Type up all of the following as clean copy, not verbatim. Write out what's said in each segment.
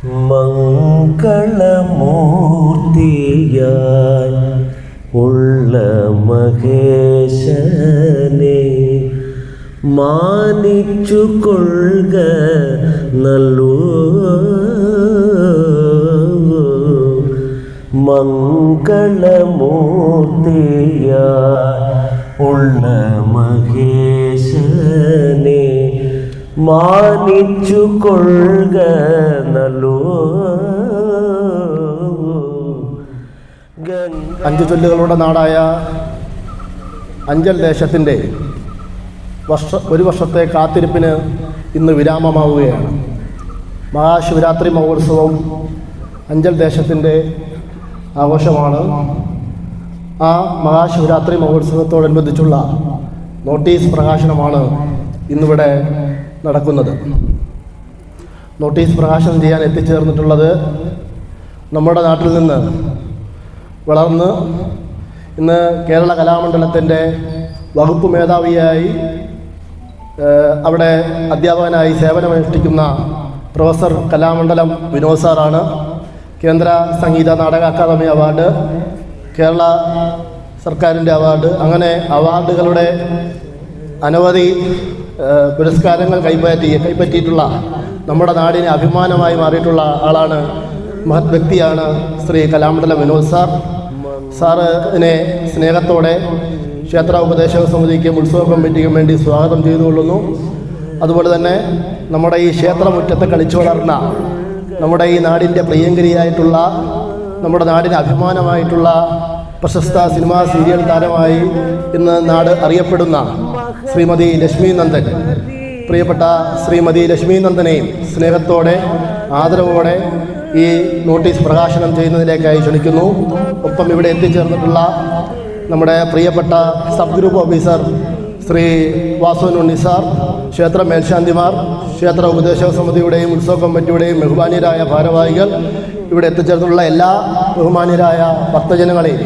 മംഗളമൂർത്തിയായി ഉള്ള മഹേശനെ മാനിച്ചു കൊള്ളുക നല്ലൂ. മംഗളമൂർത്തിയായി ഉള്ള മഹേശനെ മാനിച്ചു കൊള്ളുക നല്ലൂ. അഞ്ചു ചൊല്ലുകളുടെ നാടായ അഞ്ചൽ ദേശത്തിൻ്റെ ഒരു വർഷത്തെ കാത്തിരിപ്പിന് ഇന്ന് വിരാമമാവുകയാണ്. മഹാശിവരാത്രി മഹോത്സവം അഞ്ചൽ ദേശത്തിൻ്റെ ആഘോഷമാണ്. ആ മഹാശിവരാത്രി മഹോത്സവത്തോടനുബന്ധിച്ചുള്ള നോട്ടീസ് പ്രകാശനമാണ് ഇന്നിവിടെ നടക്കുന്നത്. നോട്ടീസ് പ്രകാശനം ചെയ്യാൻ എത്തിച്ചേർന്നിട്ടുള്ളത് നമ്മുടെ നാട്ടിൽ നിന്ന് വളർന്ന് ഇന്ന് കേരള കലാമണ്ഡലത്തിൻ്റെ വകുപ്പ് മേധാവിയായി അവിടെ അധ്യാപകനായി സേവനമനുഷ്ഠിക്കുന്ന പ്രൊഫസർ കലാമണ്ഡലം വിനോദ് സാറാണ്. കേന്ദ്ര സംഗീത നാടക അക്കാദമി അവാർഡ്, കേരള സർക്കാരിൻ്റെ അവാർഡ്, അങ്ങനെ അവാർഡുകളുടെ അനവധി പുരസ്കാരങ്ങൾ കൈപ്പറ്റിയിട്ടുള്ള നമ്മുടെ നാടിന് അഭിമാനമായി മാറിയിട്ടുള്ള ആളാണ്, മഹത് വ്യക്തിയാണ് ശ്രീ കലാമണ്ഡലം വിനോദ് സാർ. സാറിനെ സ്നേഹത്തോടെ ക്ഷേത്ര ഉപദേശക സമിതിക്കും ഉത്സവ കമ്മിറ്റിക്കും വേണ്ടി സ്വാഗതം ചെയ്തുകൊള്ളുന്നു. അതുപോലെ തന്നെ നമ്മുടെ ഈ ക്ഷേത്രമുറ്റത്ത് കളിച്ചു വളർന്ന നമ്മുടെ ഈ നാടിൻ്റെ പ്രിയങ്കരിയായിട്ടുള്ള, നമ്മുടെ നാടിന് അഭിമാനമായിട്ടുള്ള പ്രശസ്ത സിനിമാ സീരിയൽ താരമായി ഇന്ന് നാട് അറിയപ്പെടുന്ന ശ്രീമതി ലക്ഷ്മി നന്ദൻ, പ്രിയപ്പെട്ട ശ്രീമതി ലക്ഷ്മി നന്ദനെയും സ്നേഹത്തോടെ ആദരവോടെ ഈ നോട്ടീസ് പ്രകാശനം ചെയ്യുന്നതിലേക്കായി ക്ഷണിക്കുന്നു. ഒപ്പം ഇവിടെ എത്തിച്ചേർന്നിട്ടുള്ള നമ്മുടെ പ്രിയപ്പെട്ട sub group officer Shri Vasununni sir, ക്ഷേത്ര മേൽശാന്തിമാർ, ക്ഷേത്ര ഉപദേശക സമിതിയുടെയും ഉത്സവ കമ്മിറ്റിയുടെയും ബഹുമാന്യരായ ഭാരവാഹികൾ, ഇവിടെ എത്തിച്ചേർന്നുള്ള എല്ലാ ബഹുമാന്യരായ ഭക്തജനങ്ങളെയും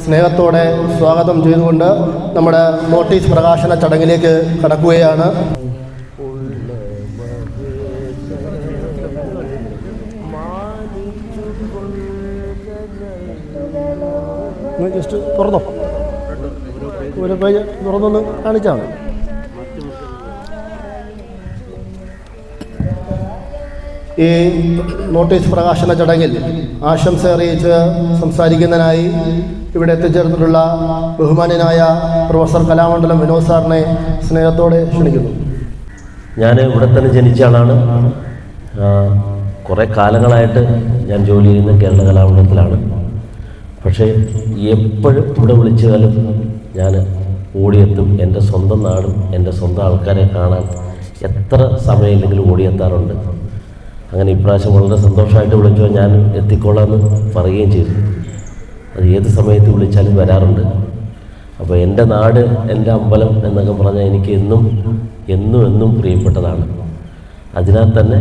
സ്നേഹത്തോടെ സ്വാഗതം ചെയ്തുകൊണ്ട് നമ്മുടെ നോട്ടീസ് പ്രകാശന ചടങ്ങിലേക്ക് കടക്കുകയാണ്. ജസ്റ്റ് തുറന്നോ, ഒരു പേജ് തുറന്നൊന്ന് കാണിച്ചാണ്. ഈ നോട്ടീസ് പ്രകാശന ചടങ്ങിൽ ആശംസ അറിയിച്ച് സംസാരിക്കുന്നതിനായി ഇവിടെ എത്തിച്ചേർന്നിട്ടുള്ള ബഹുമാന്യനായ പ്രൊഫസർ കലാമണ്ഡലം വിനോദ് സാറിനെ സ്നേഹത്തോടെ ക്ഷണിക്കുന്നു. ഞാൻ ഇവിടെ തന്നെ ജനിച്ച ആളാണ്. കുറേ കാലങ്ങളായിട്ട് ഞാൻ ജോലി ചെയ്യുന്ന കേരള കലാമണ്ഡലത്തിലാണ്. പക്ഷേ എപ്പോഴും ഇവിടെ വിളിച്ചാലും ഞാൻ ഓടിയെത്തും. എൻ്റെ സ്വന്തം നാടും എൻ്റെ സ്വന്തം ആൾക്കാരെ കാണാൻ എത്ര സമയമില്ലെങ്കിലും ഓടിയെത്താറുണ്ട്. അങ്ങനെ ഇപ്രാവശ്യം വളരെ സന്തോഷമായിട്ട് വിളിച്ചോ ഞാൻ എത്തിക്കോളാമെന്ന് പറയുകയും ചെയ്തു. അത് ഏത് സമയത്ത് വിളിച്ചാലും വരാറുണ്ട്. അപ്പോൾ എൻ്റെ നാട്, എൻ്റെ അമ്പലം എന്നൊക്കെ പറഞ്ഞാൽ എനിക്ക് എന്നും എന്നും എന്നും പ്രിയപ്പെട്ടതാണ്. അതിനാൽ തന്നെ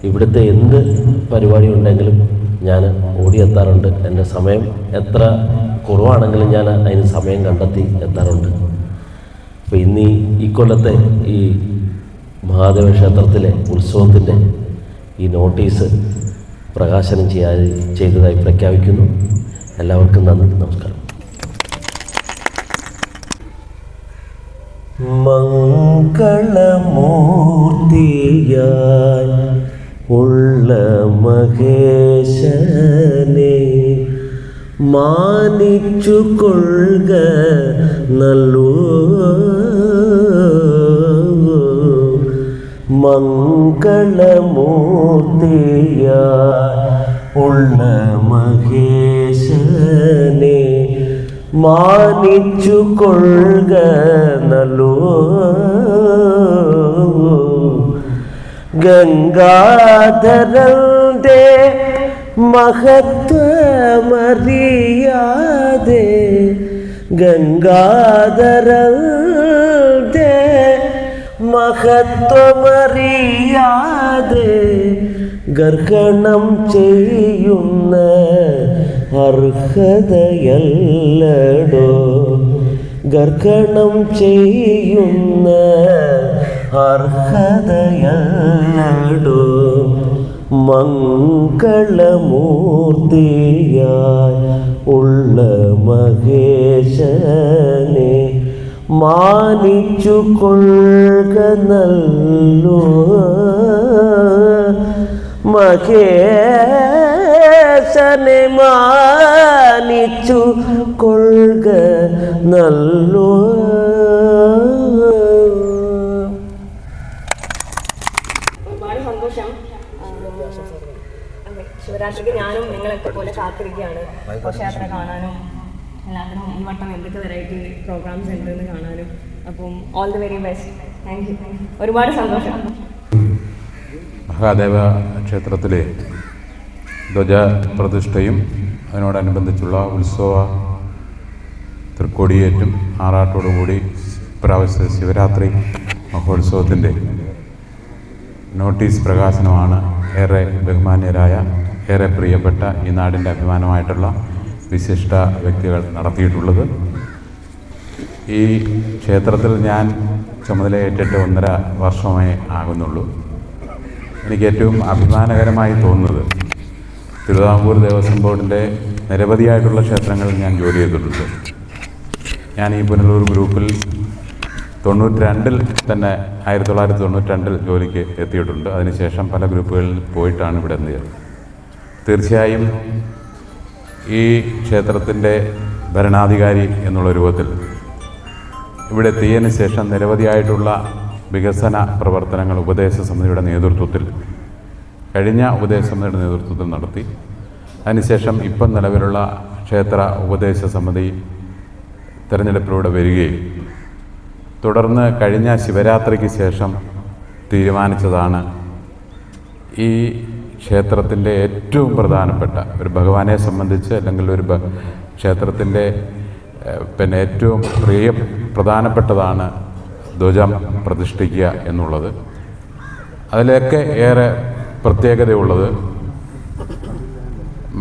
ഇവിടുത്തെ എന്ത് പരിപാടി ഉണ്ടെങ്കിലും ഞാൻ ഓടിയെത്താറുണ്ട്. എൻ്റെ സമയം എത്ര കുറവാണെങ്കിലും ഞാൻ അതിന് സമയം കണ്ടെത്തി എത്താറുണ്ട്. അപ്പോൾ ഇന്ന് ഈ കൊല്ലത്തെ ഈ മഹാദേവ ക്ഷേത്രത്തിലെ ഉത്സവത്തിൻ്റെ ഈ നോട്ടീസ് പ്രകാശനം ചെയ്തതായി പ്രഖ്യാപിക്കുന്നു. എല്ലാവർക്കും നന്ദി, നമസ്കാരം. മംഗളമൂർത്തിയായി ഉള്ള മഹേശനെ മാനിച്ചു കൊള്ളുക നല്ലൂ. മംഗളമൂർത്തിയായി ഉള്ള മഹേശനെ മാനിച്ചു കൊള്ളുക നല്ലൂ. ഗംഗാധരന്റെ മഹത്വമറിയാതെ, ഗംഗാധരന്റെ മഹത്വമറിയാതെ ഗർഹണം ചെയ്യുന്ന അർഹതയല്ലടോ, ഗർഹണം ചെയ്യുന്ന അർഹതയല്ലടോ. മംഗളമൂർത്തിയായ ഉള്ള മഹേശനെ മാനിച്ചു കൊള്ളുക നല്ലോ മഹേശനെ മാനിച്ചു കൊള്ളുക നല്ലോ. ഒരുപാട് സന്തോഷം. ശിവരാത്രിക്ക് ഞാനും നിങ്ങളൊക്കെ പോലെ കാത്തിരിക്കുകയാണ് ഘോഷയാത്ര കാണാനും എല്ലാത്തിനും ഈ വട്ടം എന്തൊക്കെ വെറൈറ്റി പ്രോഗ്രാംസ് ഉണ്ടെന്ന് കാണാനും. അപ്പം all the very best. Thank you. ഒരുപാട് സന്തോഷം. മഹാദേവ ക്ഷേത്രത്തിലെ ധ്വജ പ്രതിഷ്ഠയും അതിനോടനുബന്ധിച്ചുള്ള ഉത്സവ തൃക്കൊടിയേറ്റും ആറാട്ടോടുകൂടി ഇപ്രാവശ്യത്തെ ശിവരാത്രി മഹോത്സവത്തിൻ്റെ നോട്ടീസ് പ്രകാശനമാണ് ഏറെ ബഹുമാന്യരായ ഏറെ പ്രിയപ്പെട്ട ഈ നാടിൻ്റെ അഭിമാനമായിട്ടുള്ള വിശിഷ്ട വ്യക്തികൾ നടത്തിയിട്ടുള്ളത്. ഈ ക്ഷേത്രത്തിൽ ഞാൻ ചുമതലയേറ്റിട്ട് 1.5 വർഷമേ ആകുന്നുള്ളൂ. എനിക്ക് ഏറ്റവും അഭിമാനകരമായി തോന്നുന്നത് തിരുവിതാംകൂർ ദേവസ്വം ബോർഡിൻ്റെ നിരവധിയായിട്ടുള്ള ക്ഷേത്രങ്ങളിൽ ഞാൻ ജോലി ചെയ്തിട്ടുണ്ട്. ഞാൻ ഈ പുനലൂർ ഗ്രൂപ്പിൽ 92 തന്നെ 1992 ജോലിക്ക് എത്തിയിട്ടുണ്ട്. അതിനുശേഷം പല ഗ്രൂപ്പുകളിൽ പോയിട്ടാണ് ഇവിടെ എത്തിയത്. തീർച്ചയായും ഈ ക്ഷേത്രത്തിൻ്റെ ഭരണാധികാരി എന്നുള്ള രൂപത്തിൽ ഇവിടെ എത്തിയതിന് ശേഷം നിരവധിയായിട്ടുള്ള വികസന പ്രവർത്തനങ്ങൾ ഉപദേശ സമിതിയുടെ നേതൃത്വത്തിൽ കഴിഞ്ഞ ഉപദേശ സമിതിയുടെ നേതൃത്വത്തിൽ നടത്തി. അതിനുശേഷം ഇപ്പം നിലവിലുള്ള ക്ഷേത്ര ഉപദേശ സമിതി തിരഞ്ഞെടുപ്പിലൂടെ വരികയും തുടർന്ന് കഴിഞ്ഞ ശിവരാത്രിക്ക് ശേഷം തീരുമാനിച്ചതാണ് ഈ ക്ഷേത്രത്തിൻ്റെ ഏറ്റവും പ്രധാനപ്പെട്ട ഒരു ഭഗവാനെ സംബന്ധിച്ച് അല്ലെങ്കിൽ ഒരു ക്ഷേത്രത്തിൻ്റെ ഏറ്റവും പ്രധാനപ്പെട്ടതാണ് ധ്വജം പ്രതിഷ്ഠിക്കുക എന്നുള്ളത്. അതിലൊക്കെ ഏറെ പ്രത്യേകതയുള്ളത്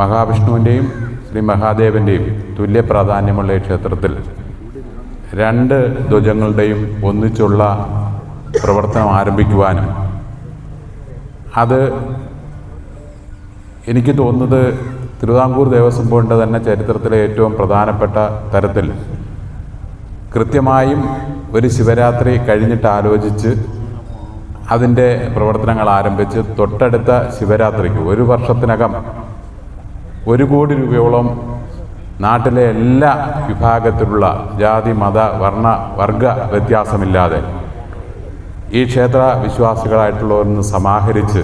മഹാവിഷ്ണുവിൻ്റെയും ശ്രീ മഹാദേവൻ്റെയും തുല്യ പ്രാധാന്യമുള്ള ഈ ക്ഷേത്രത്തിൽ 2 ധ്വജങ്ങളുടെയും ഒന്നിച്ചുള്ള പ്രവർത്തനം ആരംഭിക്കുവാനും അത് എനിക്ക് തോന്നുന്നത് തിരുവിതാംകൂർ ദേവസ്വം ബോർഡിൻ്റെ തന്നെ ചരിത്രത്തിലെ ഏറ്റവും പ്രധാനപ്പെട്ട തരത്തിൽ കൃത്യമായും ഒരു ശിവരാത്രി കഴിഞ്ഞിട്ട് ആലോചിച്ച് അതിൻ്റെ പ്രവർത്തനങ്ങൾ ആരംഭിച്ച് തൊട്ടടുത്ത ശിവരാത്രിക്ക് 1 വർഷത്തിനകം 1 കോടി രൂപയോളം നാട്ടിലെ എല്ലാ വിഭാഗത്തിലുള്ള ജാതി മത വർണ്ണ വർഗ വ്യത്യാസമില്ലാതെ ഈ ക്ഷേത്ര വിശ്വാസികളായിട്ടുള്ളവരൊന്ന് സമാഹരിച്ച്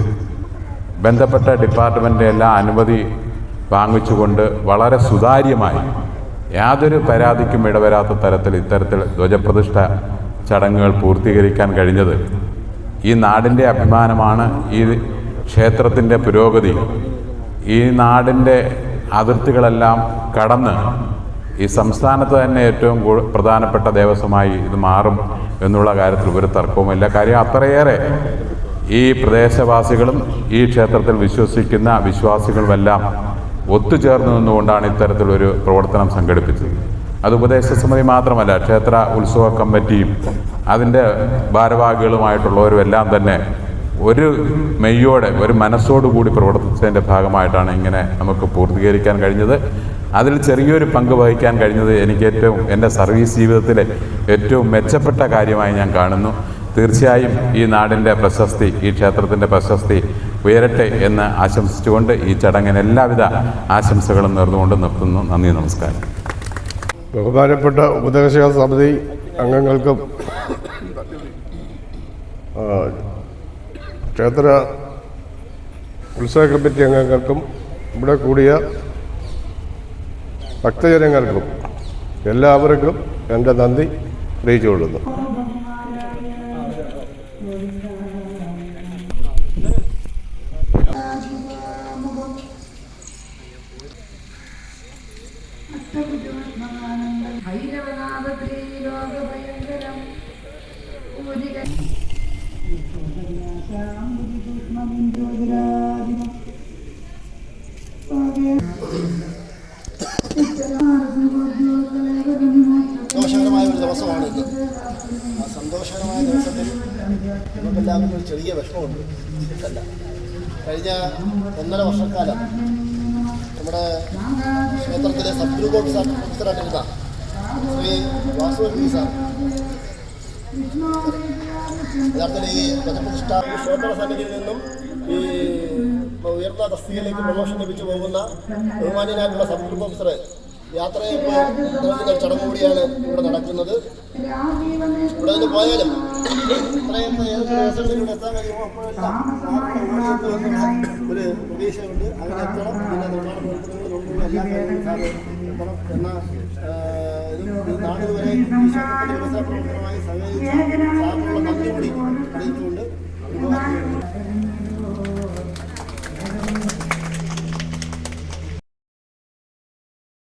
ബന്ധപ്പെട്ട ഡിപ്പാർട്ട്മെൻറ്റിൻ്റെ എല്ലാ അനുമതി വാങ്ങിച്ചുകൊണ്ട് വളരെ സുതാര്യമായി യാതൊരു പരാതിക്കും ഇടവരാത്ത തരത്തിൽ ഇത്തരത്തിൽ ധ്വജപ്രതിഷ്ഠ ചടങ്ങുകൾ പൂർത്തീകരിക്കാൻ കഴിഞ്ഞത് ഈ നാടിൻ്റെ അഭിമാനമാണ്. ഈ ക്ഷേത്രത്തിൻ്റെ പുരോഗതി ഈ നാടിൻ്റെ അതിർത്തികളെല്ലാം കടന്ന് ഈ സംസ്ഥാനത്ത് തന്നെ ഏറ്റവും പ്രധാനപ്പെട്ട ദേവസ്വമായി ഇത് മാറും എന്നുള്ള കാര്യത്തിൽ ഒരു തർക്കവുമില്ല. കാര്യം അത്രയേറെ ഈ പ്രദേശവാസികളും ഈ ക്ഷേത്രത്തിൽ വിശ്വസിക്കുന്ന വിശ്വാസികളുമെല്ലാം ഒത്തുചേർന്ന് നിന്നുകൊണ്ടാണ് ഇത്തരത്തിലൊരു പ്രവർത്തനം സംഘടിപ്പിച്ചത്. അത് ഉപദേശ സമിതി മാത്രമല്ല, ക്ഷേത്ര ഉത്സവ കമ്മിറ്റിയും അതിൻ്റെ ഭാരവാഹികളുമായിട്ടുള്ളവരും എല്ലാം തന്നെ ഒരു മെയ്യോടെ ഒരു മനസ്സോടുകൂടി പ്രവർത്തിച്ചതിൻ്റെ ഭാഗമായിട്ടാണ് ഇങ്ങനെ നമുക്ക് പൂർത്തീകരിക്കാൻ കഴിഞ്ഞത്. അതിൽ ചെറിയൊരു പങ്ക് വഹിക്കാൻ കഴിഞ്ഞത് എനിക്ക് എൻ്റെ സർവീസ് ജീവിതത്തിലെ ഏറ്റവും മെച്ചപ്പെട്ട കാര്യമായി ഞാൻ കാണുന്നു. തീർച്ചയായും ഈ നാടിൻ്റെ പ്രശസ്തി, ഈ ക്ഷേത്രത്തിൻ്റെ പ്രശസ്തി ഉയരട്ടെ എന്ന് ആശംസിച്ചുകൊണ്ട് ഈ ചടങ്ങിന് എല്ലാവിധ ആശംസകളും നേർന്നുകൊണ്ട് നിർത്തുന്നു. നന്ദി, നമസ്കാരം. ബഹുമാനപ്പെട്ട ഉപദേശക സമിതി അംഗങ്ങൾക്കും ക്ഷേത്ര ഉത്സവ കമ്മിറ്റി അംഗങ്ങൾക്കും ഇവിടെ കൂടിയ ഭക്തജനങ്ങൾക്കും എല്ലാവർക്കും എൻ്റെ നന്ദി അറിയിച്ചുകൊള്ളുന്നു. സന്തോഷകരമായ ഒരു ദിവസമാണ് ഇത്. ആ സന്തോഷകരമായ ദിവസത്തിൽ നമുക്കെല്ലാവർക്കും ഒരു ചെറിയ വിഷമമുണ്ട്. അല്ല, കഴിഞ്ഞ 1.5 വർഷക്കാലം നമ്മുടെ ക്ഷേത്രത്തിലെ സബ് ഗ്രൂപ്പ് ഓഫീസറായിട്ടിരുന്ന ശ്രീ വാസുദേവൻ സാർ യഥാർത്ഥത്തിൽ ഈ ഗജപ്രതിഷ്ഠ ക്ഷേത്ര സന്നിധിയിൽ നിന്നും ഈ ഉയർന്ന തസ്തികയിലേക്ക് പ്രമോഷൻ ലഭിച്ചു പോകുന്ന ബഹുമാന്യനായിട്ടുള്ള സബ് ഗ്രൂപ്പ് ഓഫീസർ യാത്രയപ്പ് നൽകുന്ന ചടങ്ങ് കൂടിയാണ് ഇവിടെ നടക്കുന്നത്. ഇവിടെ നിന്ന് പോയാലും ഇത്രയും ദിവസങ്ങളിലൂടെ എത്താൻ കഴിയുമോ അപ്പോഴെല്ലാം ഒരു പ്രതീക്ഷയുണ്ട്. അങ്ങനെ എത്തണം. പിന്നെ നിർമ്മാണ പ്രവർത്തനങ്ങൾ നോക്കുന്ന എല്ലാ കാര്യങ്ങളും സാറ് എത്തണം എന്ന നാടുവരെ ഈ ക്ഷേത്രത്തിന്റെ വികസന പ്രവർത്തനമായി സഹകരിച്ച സാറിനുള്ള നന്ദി കൂടി അറിയിച്ചുകൊണ്ട്